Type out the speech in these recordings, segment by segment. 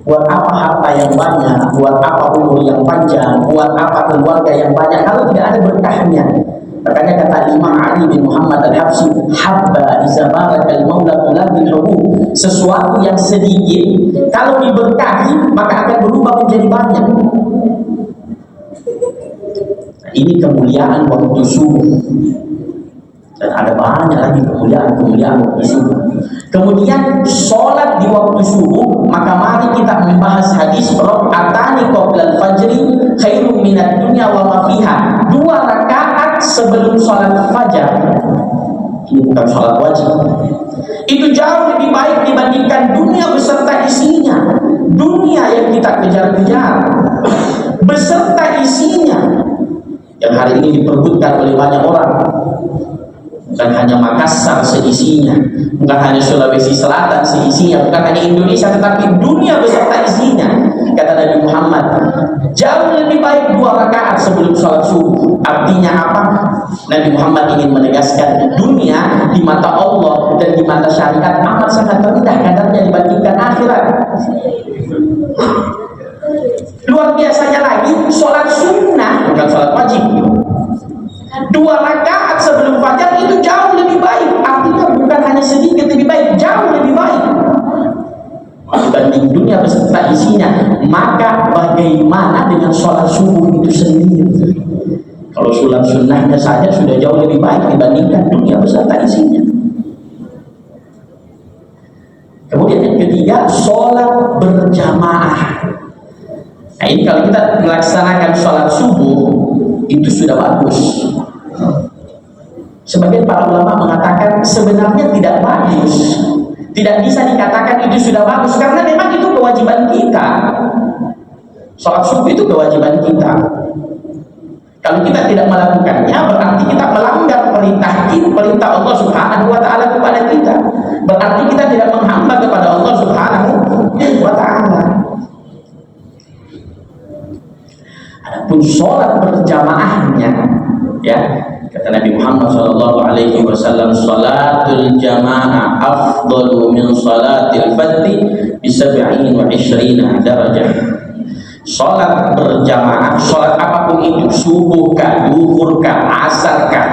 Buat apa harta yang banyak, buat apa umur yang panjang, buat apa keluarga yang banyak kalau tidak ada berkahnya. Makanya kata Imam Ali bin Muhammad Al-Habsyi, habba iza barakal maula tuladil hubub. Sesuatu yang sedikit kalau diberkahi maka akan berubah menjadi banyak. Ini kemuliaan waktu subuh. Dan ada banyak lagi kemuliaan waktu subuh. Kemudian sholat di waktu subuh, maka mari kita membahas hadis raka'atani qoblal fajri khairum minad dunya wa ma fiha. 2 rakaat sebelum sholat fajar. Ini bukan sholat wajib. Itu jauh lebih baik dibandingkan dunia beserta isinya. Dunia yang kita kejar-kejar beserta isinya yang hari ini diperbutkan oleh banyak orang. Bukan hanya Makassar seisinya, bukan hanya Sulawesi Selatan seisinya, bukan hanya Indonesia, tetapi dunia beserta isinya. Kata Nabi Muhammad, jauh lebih baik 2 rakaat sebelum sholat subuh. Artinya apa? Nabi Muhammad ingin menegaskan dunia di mata Allah dan di mata syariat amat sangat rendah kadarnya dibandingkan akhirat. Luar biasanya lagi, sholat sunnah, bukan sholat wajib, 2 rakaat sebelum fajar itu jauh lebih baik. Artinya bukan hanya sedikit lebih baik, jauh lebih baik dibanding dunia beserta isinya. Maka bagaimana dengan sholat subuh itu sendiri? Kalau sholat sunnahnya saja sudah jauh lebih baik dibandingkan dunia beserta isinya. Kemudian yang ketiga, sholat berjamaah. Nah ini kalau kita melaksanakan sholat subuh itu sudah bagus. Sebagian para ulama mengatakan sebenarnya tidak bagus, tidak bisa dikatakan itu sudah bagus karena memang itu kewajiban kita. Sholat subuh itu kewajiban kita. Kalau kita tidak melakukannya berarti kita melanggar perintah Allah Subhanahu wa taala kepada kita. Berarti kita tidak menghamba kepada Allah Subhanahu wa taala. Adapun sholat berjamaahnya, ya, kata Nabi Muhammad SAW, sholatul jamaah afdalu min sholatil fadhi bi 27 darajah. Sholat berjamaah, sholat apapun itu, subuh kah, duhur kah, asar kah,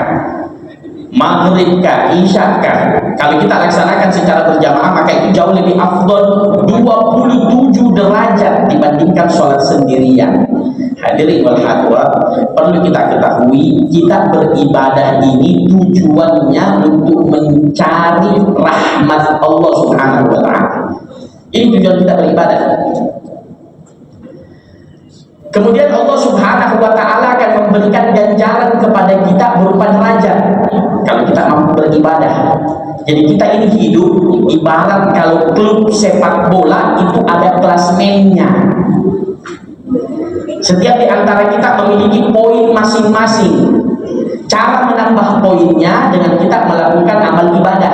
maghrib kah, isya kah, kalau kita laksanakan secara berjamaah maka itu jauh lebih afdal 27 derajat dibandingkan sholat sendirian. Hadirin wal hadirat, perlu kita ketahui, kita beribadah ini tujuannya untuk mencari rahmat Allah Subhanahu wa taala. Ini tujuan kita beribadah. Kemudian Allah Subhanahu wa taala akan memberikan ganjaran kepada kita berupa derajat kalau kita mampu beribadah. Jadi kita ini hidup ibarat kalau klub sepak bola itu ada klasmennya. Setiap di antara kita memiliki poin masing-masing. Cara menambah poinnya dengan kita melakukan amal ibadah.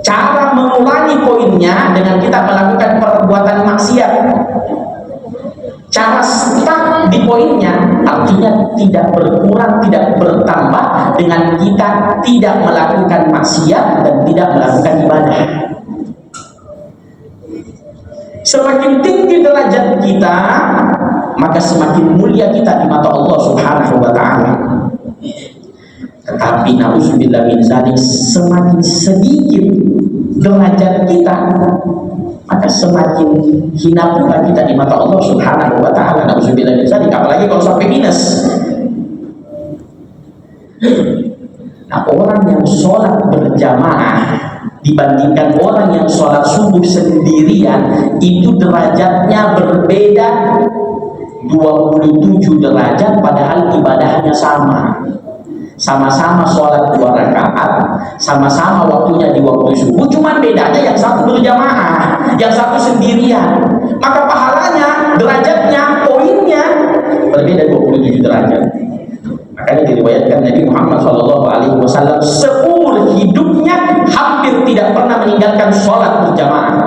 Cara mengurangi poinnya dengan kita melakukan perbuatan maksiat. Cara stuck di poinnya artinya tidak berkurang, tidak bertambah dengan kita tidak melakukan maksiat dan tidak melakukan ibadah. Semakin tinggi derajat kita, maka semakin mulia kita di mata Allah Subhanahu wa taala. Tetapi na'udzubillah min dzalik, semakin sedikit derajat kita, maka semakin hina pula kita di mata Allah Subhanahu wa taala. Na'udzubillah min dzalik, apalagi kalau sampai minus. Nah, orang yang sholat berjamaah dibandingkan orang yang sholat subuh sendirian itu derajatnya berbeda 27 derajat, padahal ibadahnya sama. Sama-sama sholat 2 rakaat, sama-sama waktunya di waktu subuh, cuma bedanya yang satu berjamaah, yang satu sendirian. Maka pahalanya, derajatnya, poinnya berbeda 27 derajat. Makanya diriwayatkan Nabi Muhammad SAW seumur hidupnya hampir tidak pernah meninggalkan sholat berjamaah.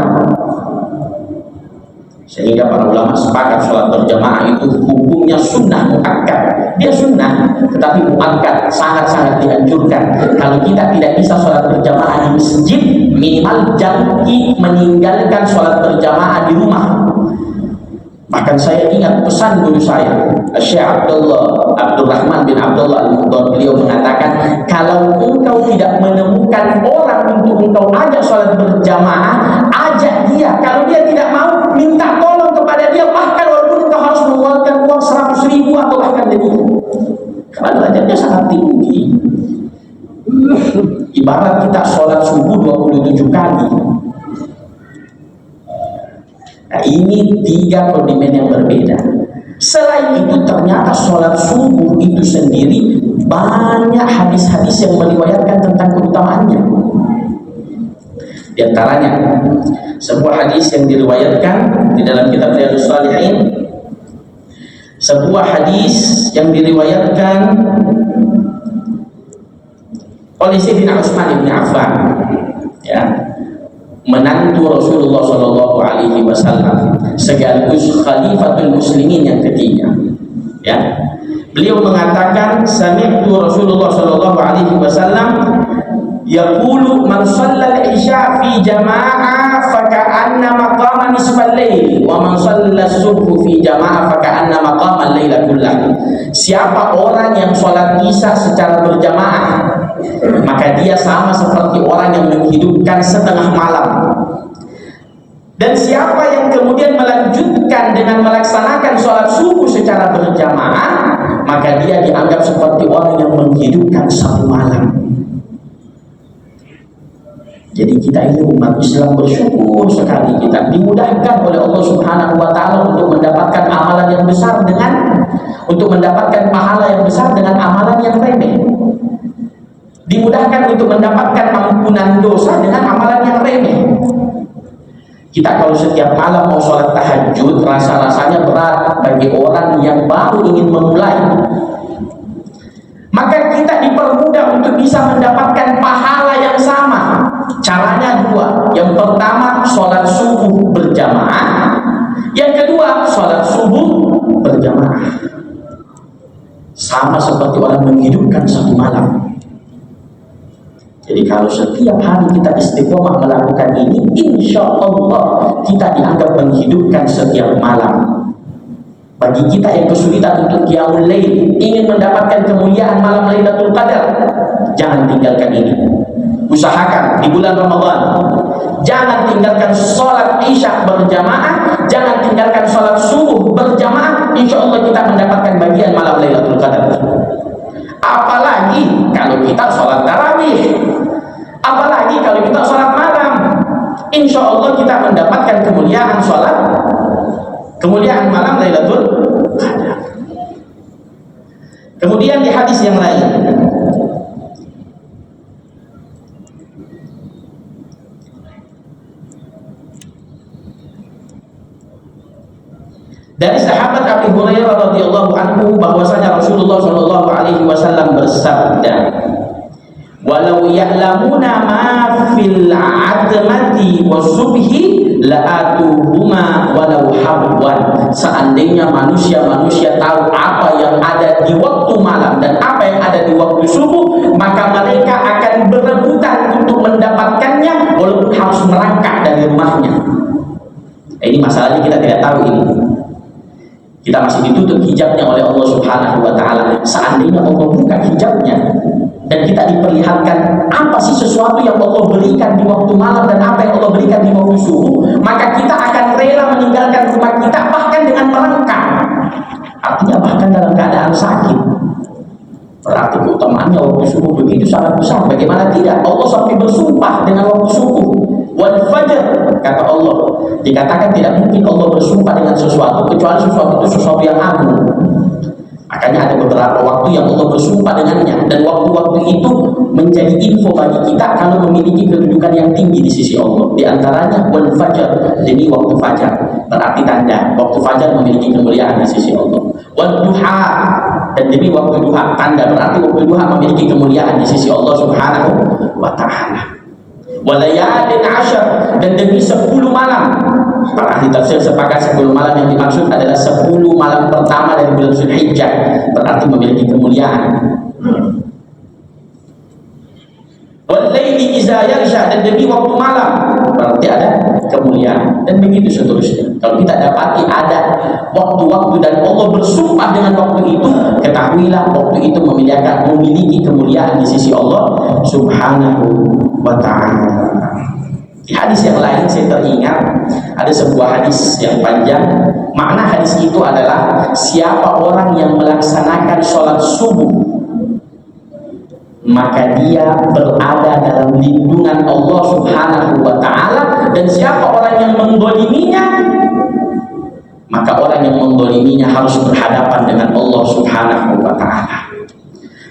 Sehingga para ulama sepakat sholat berjamaah itu hukum punya sunnah muakkad. Dia sunnah, tetapi muakkad, sangat-sangat dianjurkan. Kalau kita tidak bisa sholat berjamaah di masjid, minimal jangki meninggalkan sholat berjamaah di rumah. Bahkan saya ingat pesan guru saya, Syekh Abdurrahman bin Abdullah Al-Muhdar, beliau mengatakan, kalau engkau tidak menemukan orang untuk engkau ajak sholat berjamaah, ajak dia. Kalau dia tidak mau, minta tolong kepada dia, bahkan walaupun engkau harus mengeluarkan uang 100.000 atau bahkan lebih, karena derajatnya sangat tinggi. Ibarat kita sholat subuh 27 kali. Nah, ini 3 kondimen yang berbeda. Selain itu ternyata sholat subuh itu sendiri banyak hadis-hadis yang meriwayatkan tentang keutamaannya. Di antaranya sebuah hadis yang diriwayatkan di dalam kitab Riyadhus Shalihin, sebuah hadis yang diriwayatkan oleh Sayyidina Utsman bin Affan, ya, menantu Rasulullah Shallallahu Alaihi Wasallam, sekaligus Khalifatul Muslimin yang ketiga. Ya, beliau mengatakan, sami'tu Rasulullah Shallallahu Alaihi Wasallam yaqulu man shalla al-isya fi jama'ah faka'anna maqama nisfal lail wa man shalla as-subh fi jama'ah faka'anna maqama al-laila kullah. Siapa orang yang sholat isya secara berjamaah, maka dia sama seperti orang yang menghidupkan setengah malam. Dan siapa yang kemudian melanjutkan dengan melaksanakan sholat subuh secara berjamaah, maka dia dianggap seperti orang yang menghidupkan satu malam. Jadi kita ini umat Islam bersyukur sekali, kita dimudahkan oleh Allah Subhanahu wa Ta'ala untuk mendapatkan amalan yang besar untuk mendapatkan pahala yang besar dengan amalan yang remeh. Dimudahkan untuk mendapatkan ampunan dosa dengan amalan yang remeh. Kita kalau setiap malam mau sholat tahajud, rasa-rasanya berat bagi orang yang baru ingin memulai. Maka kita dipermudah untuk bisa mendapatkan pahala yang sama. Caranya 2. Yang pertama, sholat subuh berjamaah. Yang kedua, sholat subuh berjamaah. Sama seperti orang menghidupkan satu malam. Jadi kalau setiap hari kita istiqomah melakukan ini, insya Allah kita dianggap menghidupkan setiap malam. Bagi kita yang kesulitan untuk qiyamul lail, ingin mendapatkan kemuliaan malam Lailatul Qadar, jangan tinggalkan ini. Usahakan di bulan Ramadan, jangan tinggalkan sholat isya berjamaah, jangan tinggalkan sholat subuh berjamaah. Insya Allah kita mendapatkan bagian malam Lailatul Qadar. Apalagi kalau kita sholat tarawih, apalagi kalau kita sholat malam, insya Allah kita mendapatkan kemuliaan malam Lailatul Qadar. Kemudian di hadis yang lain, dari sahabat Abu Hurairah radhiyallahu anhu bahwasanya Rasulullah Shallallahu Alaihi Wasallam bersabda, walau ya'lamuna ma fil atmati wasubhi la'atuhuma walau habwan. Seandainya manusia tahu apa yang ada di waktu malam dan apa yang ada di waktu subuh, maka mereka akan berebutan untuk mendapatkannya walaupun harus merangkak dari rumahnya. Ini masalahnya kita tidak tahu ini. Kita masih ditutup hijabnya oleh Allah Subhanahu wa Ta'ala. Seandainya Allah buka hijabnya dan kita diperlihatkan apa sih sesuatu yang Allah berikan di waktu malam dan apa yang Allah berikan di waktu subuh, maka kita akan rela meninggalkan rumah kita bahkan dengan merangkak. Artinya bahkan dalam keadaan sakit. Berarti keutamaannya waktu subuh begitu sangat besar. Bagaimana tidak? Allah sampai bersumpah dengan waktu subuh. Wal fajr, kata Allah. Dikatakan tidak mungkin Allah bersumpah dengan sesuatu kecuali sesuatu itu sesuatu yang agung. Makanya ada beberapa waktu yang Allah bersumpah dengannya, dan waktu-waktu itu menjadi info bagi kita kalau memiliki kedudukan yang tinggi di sisi Allah. Di antaranya wal fajr, demi waktu fajar, berarti tanda waktu fajar memiliki kemuliaan di sisi Allah. Wal duha, dan demi waktu duha, tanda berarti waktu duha memiliki kemuliaan di sisi Allah Subhanahu wa Ta'ala. Walayalin ashar, dan demi 10 malam. para ahli tafsir sepakat 10 malam yang dimaksud adalah 10 malam pertama dari bulan Zulhijjah, berarti memiliki kemuliaan. Wal-laili idza yaghsha, dan demi waktu malam, berarti ada kemuliaan, dan begitu seterusnya. Kalau kita dapati ada waktu-waktu dan Allah bersumpah dengan waktu itu, ketahuilah waktu itu memiliki kemuliaan di sisi Allah Subhanahu wa ta'ala. Di hadis yang lain saya teringat ada sebuah hadis yang panjang. Makna hadis itu adalah siapa orang yang melaksanakan sholat subuh, maka dia berada dalam lindungan Allah Subhanahu wa ta'ala, dan siapa orang yang menggoliminya, maka orang yang menggoliminya harus berhadapan dengan Allah Subhanahu wa ta'ala.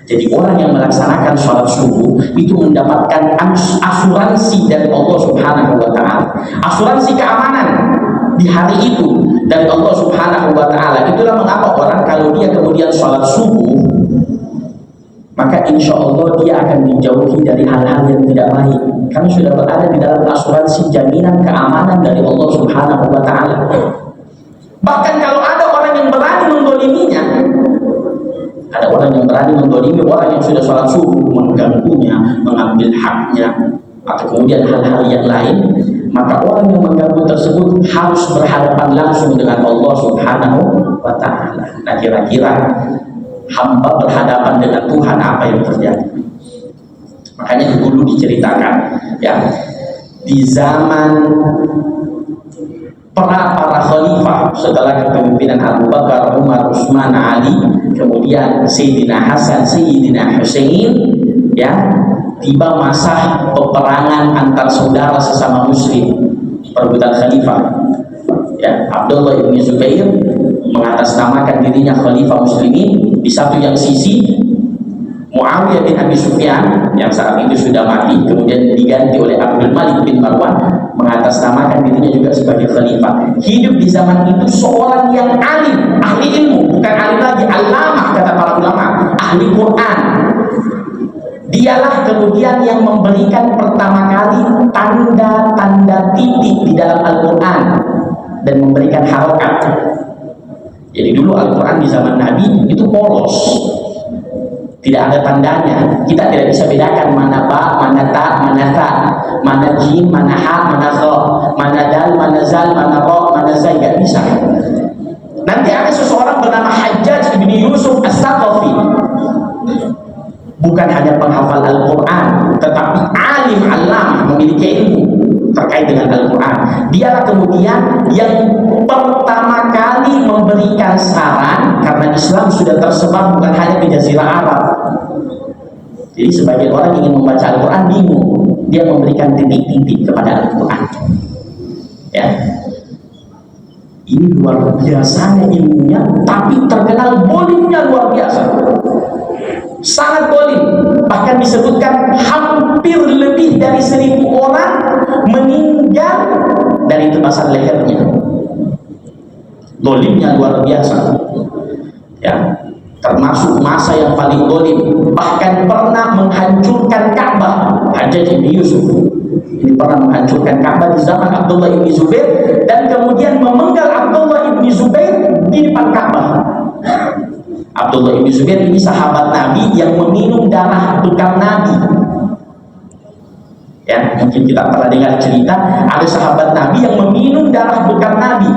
Jadi orang yang melaksanakan sholat subuh itu mendapatkan asuransi dari Allah Subhanahu wa ta'ala, asuransi keamanan di hari itu dari Allah Subhanahu wa ta'ala. Itulah mengapa orang kalau dia kemudian sholat subuh, maka insya Allah dia akan dijauhi dari hal-hal yang tidak baik, karena sudah berada di dalam asuransi jaminan keamanan dari Allah Subhanahu wa ta'ala. Bahkan kalau ada orang yang berani mendoliminya, ada orang yang berani mendolimi orang yang sudah sholat subuh, mengganggunya, mengambil haknya, atau kemudian hal-hal yang lain, maka orang yang mengganggu tersebut harus berhadapan langsung dengan Allah Subhanahu wa ta'ala. Nah, kira-kira hamba berhadapan dengan Tuhan apa yang terjadi? Makanya dulu diceritakan ya, di zaman para khalifah setelah kepemimpinan Abu Bakar, Umar, Utsman, Ali, kemudian Sayyidina Hasan, Sayyidina Husain, ya, tiba masa peperangan antar saudara sesama muslim, perebutan khalifah. Ya, Abdullah bin Zubair mengatasnamakan dirinya khalifah muslimin. Di satu yang sisi Muawiyah bin Abi Sufyan yang saat itu sudah mati, kemudian diganti oleh Abdul Malik bin Marwan, mengatasnamakan dirinya juga sebagai khalifah. Hidup di zaman itu seorang yang alim, ahli ilmu, bukan alim lagi, alamah kata para ulama, ahli Quran. Dialah kemudian yang memberikan pertama kali tanda-tanda titik di dalam Al-Quran dan memberikan harokat. Jadi dulu Al-Quran di zaman Nabi itu polos, tidak ada tandanya. Kita tidak bisa bedakan mana ba, mana ta, mana ta, mana jim, mana ha, mana kha, mana dal, mana zal, mana ra, mana zai, tidak bisa. Nanti ada seseorang bernama Hajjaj bin Yusuf As-Saqafi, bukan hanya penghafal Al-Quran, tetapi alim alam, memiliki ilmu terkait dengan Al-Quran. Dialah kemudian yang pertama kali memberikan saran, karena Islam sudah tersebar bukan hanya di Jazirah Arab. Jadi sebagian orang ingin membaca Al-Quran bingung, dia memberikan titik-titik kepada Al-Quran. Ya, ini luar biasanya ilmunya, tapi terkenal bolimnya luar biasa, sangat bolim. Bahkan disebutkan hampir lebih dari 1000 orang meninggal dari tebasan lehernya. Dolimnya luar biasa, ya, termasuk masa yang paling dolim. Bahkan pernah menghancurkan Ka'bah. Hajjaj bin Yusuf ini pernah menghancurkan Ka'bah di zaman Abdullah bin Zubair, dan kemudian memenggal Abdullah bin Zubair di depan Ka'bah. Abdullah bin Zubair ini sahabat Nabi yang meminum darah bekam Nabi. Ya, mungkin kita pernah dengar cerita ada sahabat Nabi yang meminum darah bekam Nabi.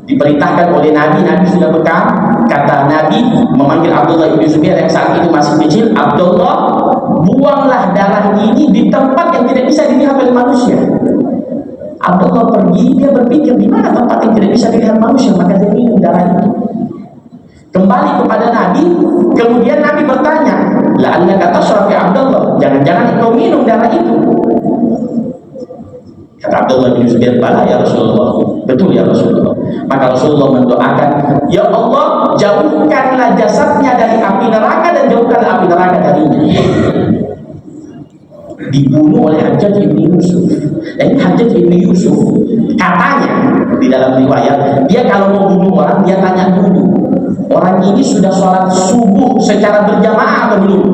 Diperintahkan oleh Nabi, Nabi sudah bekam, kata Nabi memanggil Abdullah bin Zubair yang saat itu masih kecil, Abdullah, buanglah darah ini di tempat yang tidak bisa dilihat oleh manusia. Abdullah pergi, dia berpikir di mana tempat yang tidak bisa dilihat manusia, maka dia minum darah itu. Kembali kepada Nabi, kemudian Nabi bertanya, la'allaka tashrab ya Abdullah, jangan-jangan engkau minum darah itu. Kata Abdullah bin Zubair, bala ya Rasulullah, betul ya Rasulullah. Maka Rasulullah mendoakan, ya Allah, jauhkanlah jasadnya dari api neraka dan jauhkanlah api neraka darinya. Dibunuh oleh Hajjaj bin Yusuf. Dan ini Hajjaj bin Yusuf, katanya di dalam riwayat, dia kalau mau bunuh orang, dia tanya dulu, orang ini sudah sholat subuh secara berjamaah atau belum?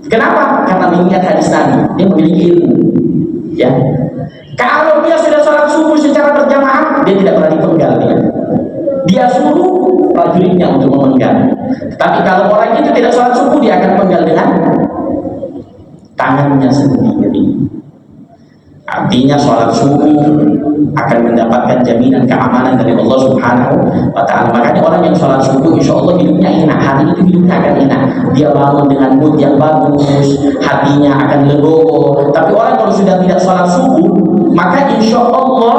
Kenapa? Karena mengingat hadis Nabi, dia memiliki ilmu. Ya, kalau dia sudah sholat subuh dia suruh prajuritnya untuk memenggal. Tapi kalau orang itu tidak sholat subuh, dia akan penggal dengan tangannya sendiri. Artinya sholat subuh akan mendapatkan jaminan keamanan dari Allah Subhanahu wa Ta'ala. Makanya orang yang sholat subuh, insya Allah hidupnya enak, hari itu hidupnya akan enak. Dia bangun dengan mood yang bagus, hatinya akan legowo. Tapi orang kalau sudah tidak sholat subuh, maka insya Allah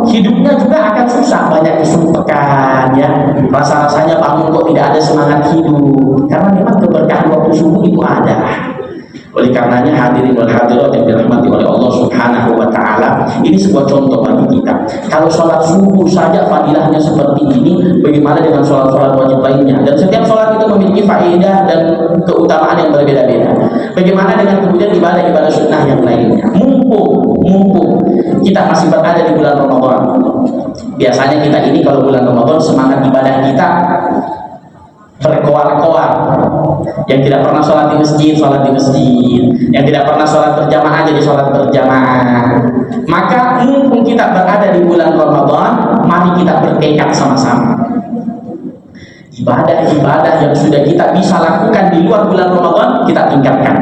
hidupnya juga akan susah, banyak kesumpahan, ya. Rasa-rasanya bangun kok tidak ada semangat hidup, karena memang keberkahan waktu subuh itu ada. Oleh karenanya hadirin wal hadirat yang dirahmati oleh Allah Subhanahu wa Ta'ala, ini sebuah contoh bagi kita. Kalau sholat subuh saja fadilahnya seperti ini, bagaimana dengan sholat-sholat wajib lainnya? Dan setiap sholat itu memiliki faedah dan keutamaan yang berbeda-beda. Bagaimana dengan kemudian ibadah-ibadah sunnah yang lainnya? Mumpung kita masih berada di bulan Ramadan. Biasanya kita ini kalau bulan Ramadan semangat ibadah kita berkoar-koar. Yang tidak pernah sholat di masjid, sholat di masjid. Yang tidak pernah sholat berjamaah, jadi sholat berjamaah. Maka mumpung kita berada di bulan Ramadan, mari kita bertekad sama-sama. Ibadah-ibadah yang sudah kita bisa lakukan di luar bulan Ramadan, kita tingkatkan.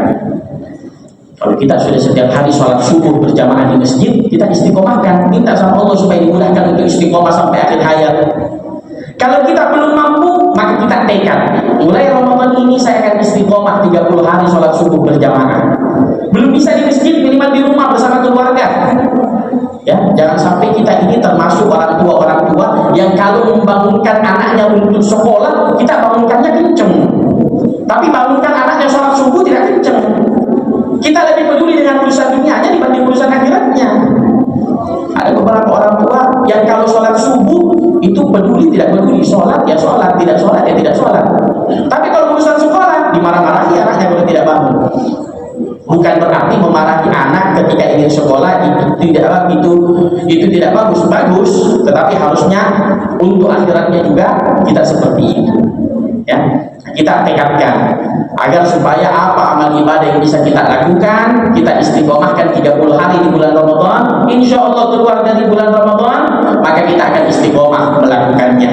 Kalau kita sudah setiap hari sholat subuh berjamaah di masjid, kita istiqomahkan, minta sama Allah supaya dimudahkan untuk istiqomah sampai akhir hayat. Kalau kita belum mampu, maka kita tekad, mulai Ramadan ini saya akan istiqomah 30 hari sholat subuh berjamaah. Belum bisa di masjid, minimal di rumah bersama keluarga. Ya, jangan sampai kita ini termasuk orang tua yang kalau membangunkan anaknya untuk sekolah, kita bangunkannya kenceng. Tapi bangunkan anaknya sholat subuh tidak kenceng. Kita lebih peduli dengan urusan dunianya dibanding urusan akhiratnya. Ada beberapa orang tua yang kalau sholat subuh itu peduli, tidak peduli, sholat ya sholat, tidak sholat ya tidak sholat. Tapi kalau urusan sekolah dimarah-marahi anaknya kalau tidak bangun. Bukan berarti memarahi anak ketika ingin sekolah itu tidak bagus, tetapi harusnya untuk akhiratnya juga kita seperti itu. Ya, kita tekadkan agar supaya apa amal ibadah yang bisa kita lakukan, kita istiqomahkan 30 hari di bulan Ramadan. Insya Allah keluar dari bulan Ramadan, maka kita akan istiqomah melakukannya.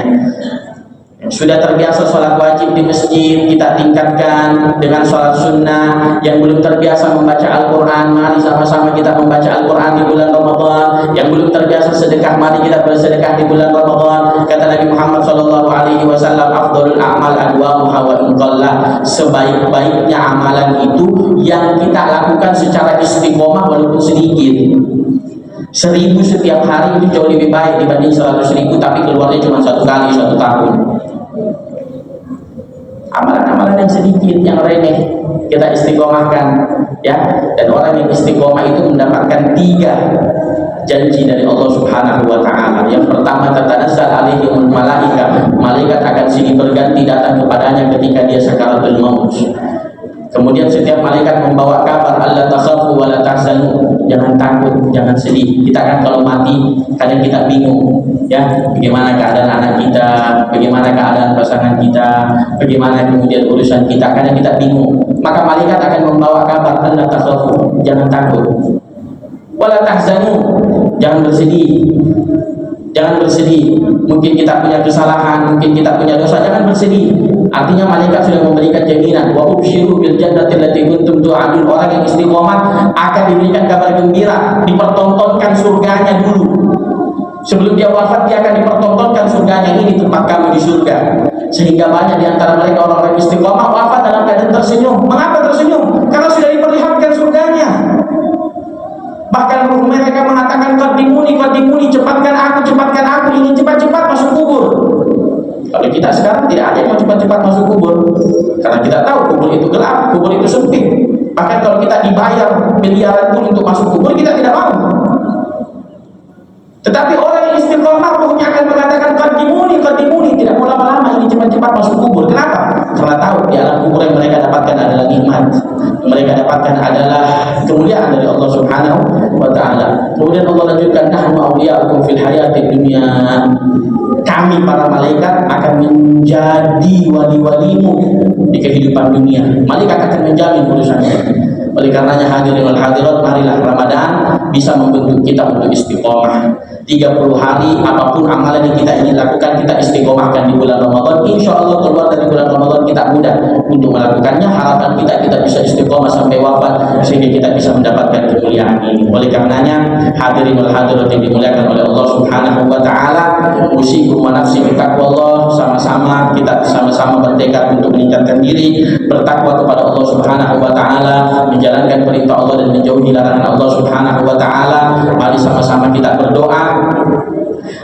Sudah terbiasa sholat wajib di masjid, kita tingkatkan dengan sholat sunnah. Yang belum terbiasa membaca Al-Quran, mari sama-sama kita membaca Al-Quran di bulan Ramadan. Yang belum terbiasa sedekah, mari kita bersedekah di bulan Ramadan. Kata Nabi Muhammad SAW, afdhalul a'mal adwamuha wa in qalla. Sebaik-baiknya amalan itu yang kita lakukan secara istiqomah walaupun sedikit. 1000 setiap hari itu jauh lebih baik dibanding 100.000 tapi keluarnya cuma 1 kali 1 tahun. Amalan-amalan yang sedikit, yang remeh kita istiqomahkan, ya. Dan orang yang istiqomah itu mendapatkan 3 janji dari Allah Subhanahu wa Ta'ala. Yang pertama, tatanazzal alaihimul malaika, malaikat akan silih berganti datang kepadanya ketika dia sakaratul maut. Kemudian setiap malaikat membawa kabar, alla takhafu wa la tahzanu, jangan takut, jangan sedih. Kita kan kalau mati kadang kita bingung, ya, bagaimana keadaan anak kita, bagaimana keadaan pasangan kita, bagaimana kemudian urusan kita, kadang kita bingung. Maka malaikat akan membawa kabar, alla takhafu, jangan takut, wa la tahzanu, jangan bersedih. Jangan bersedih, mungkin kita punya kesalahan, mungkin kita punya dosa, jangan bersedih. Artinya malaikat sudah memberikan jaminan, wa ubsyiru bil jannati allati kuntum tu'adun. Orang yang istiqomah akan diberikan kabar gembira, dipertontonkan surganya dulu. Sebelum dia wafat, dia akan dipertontonkan surganya, ini tempat kamu di surga. Sehingga banyak di antara mereka orang-orang istiqomah wafat dalam keadaan tersenyum. Mengapa tersenyum? Karena sudah diperlihatkan surganya. Bahkan mereka mengatakan, qadimuni, cepatkan aku, ingin cepat-cepat masuk kubur. Kalau kita sekarang tidak ada yang mau cepat-cepat masuk kubur, karena kita tahu kubur itu gelap, kubur itu sempit. Bahkan kalau kita dibayar miliaran pun untuk masuk kubur, kita tidak mau. Tetapi orang yang istiqomah ruhnya akan mengatakan, qadimuni, tidak mau lama-lama, ingin cepat-cepat masuk kubur. Kenapa? Karena tahu di alam kubur yang mereka dapatkan adalah nikmat, yang mereka dapatkan adalah kemuliaan dari Allah Subhanahu wa Ta'ala. Kemudian Allah lanjutkan, nahnu awliya'ukum fil hayatid dunya. Kami para malaikat akan menjadi wali-walimu di kehidupan dunia. Malaikat akan menjamin urusannya. Oleh karenanya hadirin wal hadirat, marilah Ramadan bisa membentuk kita untuk istiqomah. 30 hari apapun amalan yang kita ingin lakukan, kita istiqomahkan di bulan Ramadan. Insya Allah keluar dari bulan Ramadan kita mudah untuk melakukannya. Harapan kita bisa istiqomah sampai wafat, sehingga kita bisa mendapatkan kemuliaan ini. Oleh karenanya, hadirin wal hadirat yang dimuliakan oleh Allah Subhanahu wa taala, usikum wa nafsi bittaqwallah, sama-sama kita sama-sama bertekad untuk meningkatkan diri, bertakwa kepada Allah Subhanahu wa taala, menjalankan perintah Allah dan menjauhi larangan Allah Subhanahu wa taala. Mari sama-sama kita berdoa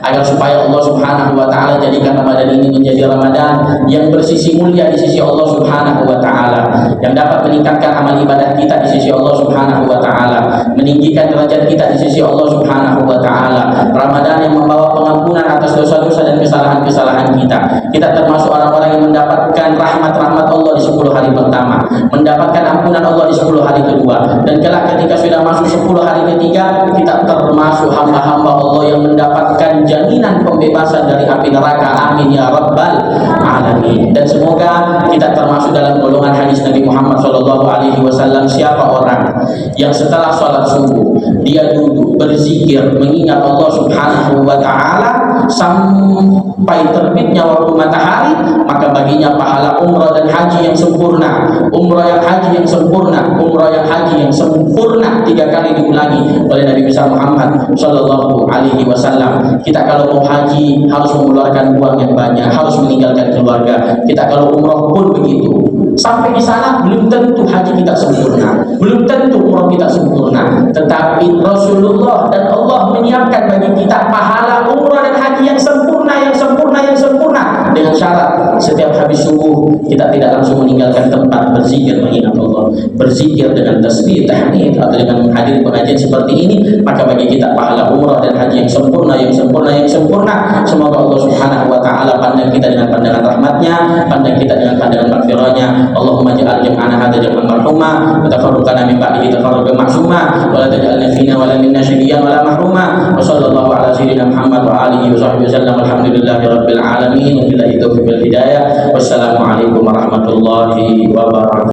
agar supaya Allah Subhanahu wa taala jadikan Ramadan ini menjadi Ramadan yang bersisi mulia di sisi Allah Subhanahu wa taala, yang dapat meningkatkan amal ibadah kita di sisi Allah Subhanahu wa taala, meninggikan derajat kita di sisi Allah Subhanahu wa taala. Ramadan yang membawa pengampunan atas dosa-dosa dan kesalahan-kesalahan kita. Kita termasuk orang-orang yang mendapatkan rahmat-rahmat Allah di 10 hari pertama, mendapatkan ampunan Allah di 10 hari kedua, dan kelak ketika sudah masuk 10 hari ketiga, kita termasuk hamba-hamba Allah yang mendapatkan jaminan pembebasan dari api neraka. Amin ya rabbal alamin. Dan semoga kita termasuk dalam golongan hadis Nabi Muhammad SAW. Siapa orang yang setelah sholat subuh dia duduk berzikir mengingat Allah Subhanahu wa taala sampai terbitnya waktu matahari, maka baginya pahala umrah dan haji yang sempurna. Umrah yang haji yang sempurna, umrah yang haji yang sempurna 3 kali diulangi oleh Nabi besar Muhammad sallallahu alaihi wasallam. Kita kalau mau haji harus mengeluarkan uang yang banyak, harus meninggalkan keluarga. Kita kalau umrah pun begitu. Sampai di sana belum tentu haji kita sempurna, belum tentu umrah kita sempurna. Tetapi Rasulullah dan Allah menyiapkan bagi kita pahala umrah dan haji yang sempurna, yang sempurna, yang sempurna. Dengan syarat setiap habis subuh kita tidak langsung meninggalkan tempat berzikir mengingat Allah, berzikir dengan tasbih, tahmid, atau dengan menghadiri pengajian seperti ini, maka bagi kita pahala umrah dan haji yang sempurna, yang sempurna, yang sempurna. Semoga Allah Subhanahu wa taala pandang kita dengan pandangan rahmatnya, pandang kita dengan pandangan maghfirahnya. Allahumma ja'al jam'ana hadza jam'an marhuma wa tafarruqana min ba'dihi tafarruqan ma'suma wa la taj'alna fina wa la minna syadiyan wa la mahruma. Wa sallallahu ala sayyidina Muhammad wa alihi wa sahbihi wasallam. Alhamdulillahi rabbil alamin. Wabillahi taufiq wal hidayah. Wassalamu alaikum warahmatullahi wabarakatuh.